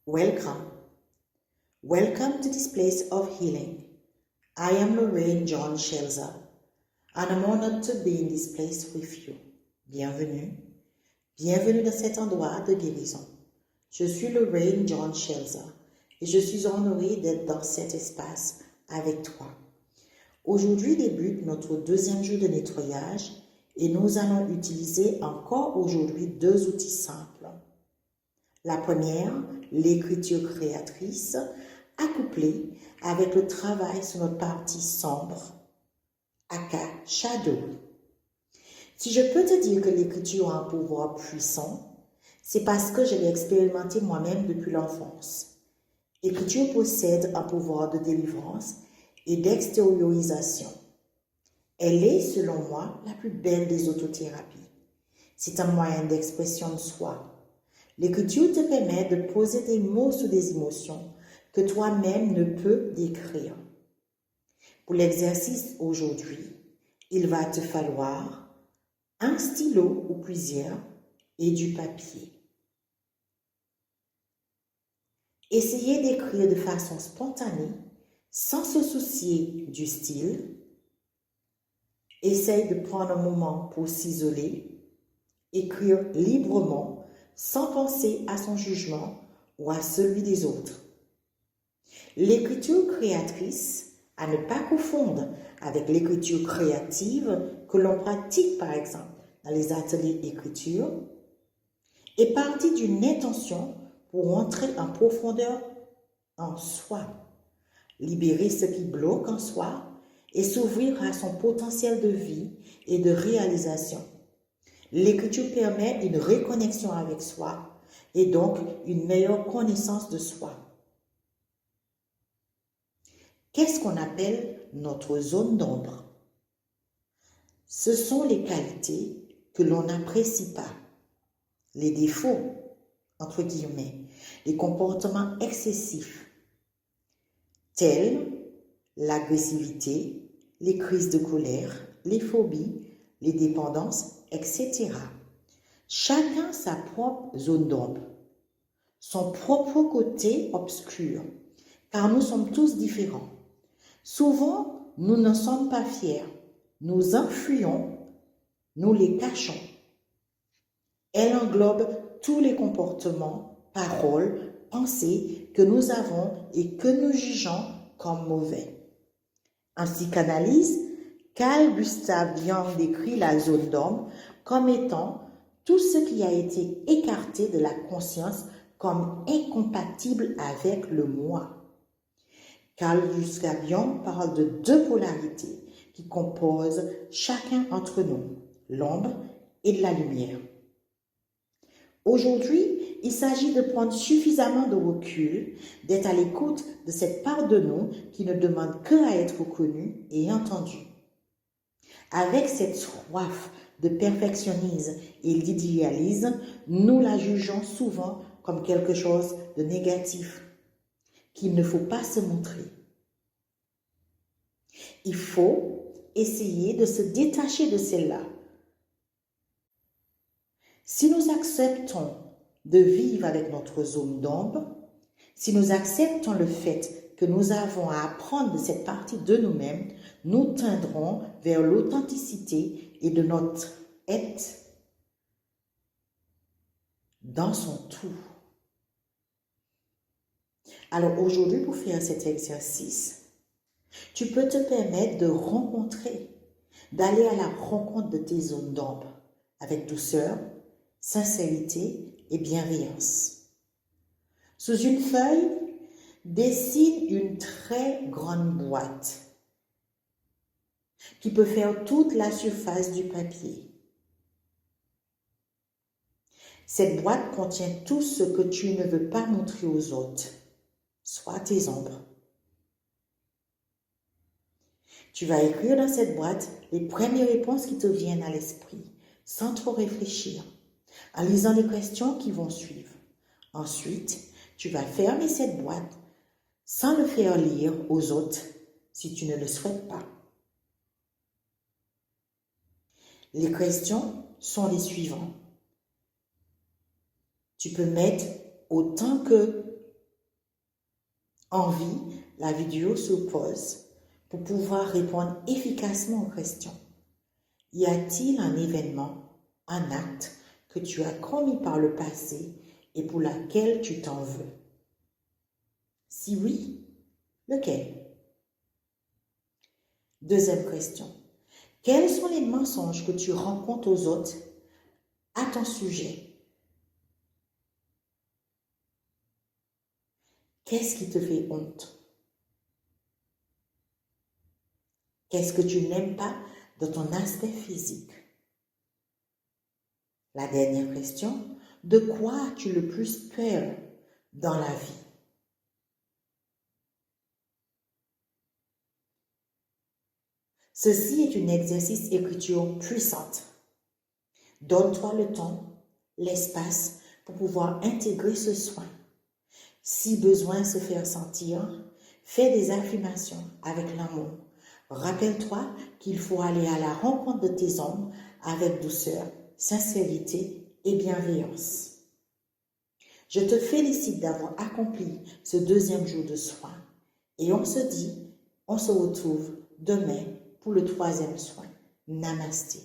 Welcome. Welcome to this place of healing. I am Lorraine John Shelza, and I'm honored to be in this place with you. Bienvenue. Bienvenue dans cet endroit de guérison. Je suis Lorraine John Shelza et je suis honorée d'être dans cet espace avec toi. Aujourd'hui débute notre deuxième jour de nettoyage et nous allons utiliser encore aujourd'hui deux outils simples. La première, l'écriture créatrice, accouplée avec le travail sur notre partie sombre, aka shadow. Si je peux te dire que l'écriture a un pouvoir puissant, c'est parce que je l'ai expérimenté moi-même depuis l'enfance. L'écriture possède un pouvoir de délivrance et d'extériorisation. Elle est, selon moi, la plus belle des autothérapies. C'est un moyen d'expression de soi. L'écriture te permet de poser des mots sur des émotions que toi-même ne peux décrire. Pour l'exercice aujourd'hui, il va te falloir un stylo ou plusieurs et du papier. Essayez d'écrire de façon spontanée, sans se soucier du style. Essaye de prendre un moment pour s'isoler, écrire librement, sans penser à son jugement ou à celui des autres. L'écriture créatrice, à ne pas confondre avec l'écriture créative que l'on pratique par exemple dans les ateliers d'écriture, est partie d'une intention pour entrer en profondeur en soi, libérer ce qui bloque en soi et s'ouvrir à son potentiel de vie et de réalisation. L'écriture permet une reconnexion avec soi et donc une meilleure connaissance de soi. Qu'est-ce qu'on appelle notre zone d'ombre? Ce sont les qualités que l'on n'apprécie pas, les défauts, entre guillemets, les comportements excessifs, tels l'agressivité, les crises de colère, les phobies, les dépendances, etc. Chacun sa propre zone d'ombre, son propre côté obscur, car nous sommes tous différents. Souvent, nous ne sommes pas fiers, nous enfuyons, nous les cachons. Elle englobe tous les comportements, paroles, pensées que nous avons et que nous jugeons comme mauvais. En psychanalyse, Carl Gustav Jung décrit la zone d'ombre comme étant tout ce qui a été écarté de la conscience comme incompatible avec le moi. Carl Gustav Jung parle de deux polarités qui composent chacun entre nous, l'ombre et de la lumière. Aujourd'hui, il s'agit de prendre suffisamment de recul, d'être à l'écoute de cette part de nous qui ne demande que à être connue et entendue. Avec cette soif de perfectionnisme et d'idéalisme, nous la jugeons souvent comme quelque chose de négatif, qu'il ne faut pas se montrer. Il faut essayer de se détacher de celle-là. Si nous acceptons de vivre avec notre zone d'ombre, si nous acceptons le fait que nous avons à apprendre de cette partie de nous-mêmes, nous tendrons vers l'authenticité et de notre être dans son tout. Alors aujourd'hui, pour faire cet exercice, tu peux te permettre de rencontrer, d'aller à la rencontre de tes zones d'ombre avec douceur, sincérité et bienveillance. Sous une feuille, dessine une très grande boîte qui peut faire toute la surface du papier. Cette boîte contient tout ce que tu ne veux pas montrer aux autres, soit tes ombres. Tu vas écrire dans cette boîte les premières réponses qui te viennent à l'esprit, sans trop réfléchir, en lisant les questions qui vont suivre. Ensuite, tu vas fermer cette boîte sans le faire lire aux autres si tu ne le souhaites pas. Les questions sont les suivantes. Tu peux mettre autant que envie, la vidéo se pause pour pouvoir répondre efficacement aux questions. Y a-t-il un événement, un acte que tu as commis par le passé et pour laquelle tu t'en veux? Si oui, lequel? Deuxième question. Quels sont les mensonges que tu rencontres aux autres à ton sujet? Qu'est-ce qui te fait honte? Qu'est-ce que tu n'aimes pas de ton aspect physique? La dernière question, de quoi as-tu le plus peur dans la vie? Ceci est un exercice d'écriture puissante. Donne-toi le temps, l'espace pour pouvoir intégrer ce soin. Si besoin se faire sentir, fais des affirmations avec l'amour. Rappelle-toi qu'il faut aller à la rencontre de tes ombres avec douceur, sincérité et bienveillance. Je te félicite d'avoir accompli ce deuxième jour de soin et on se retrouve demain pour le troisième soin. Namasté.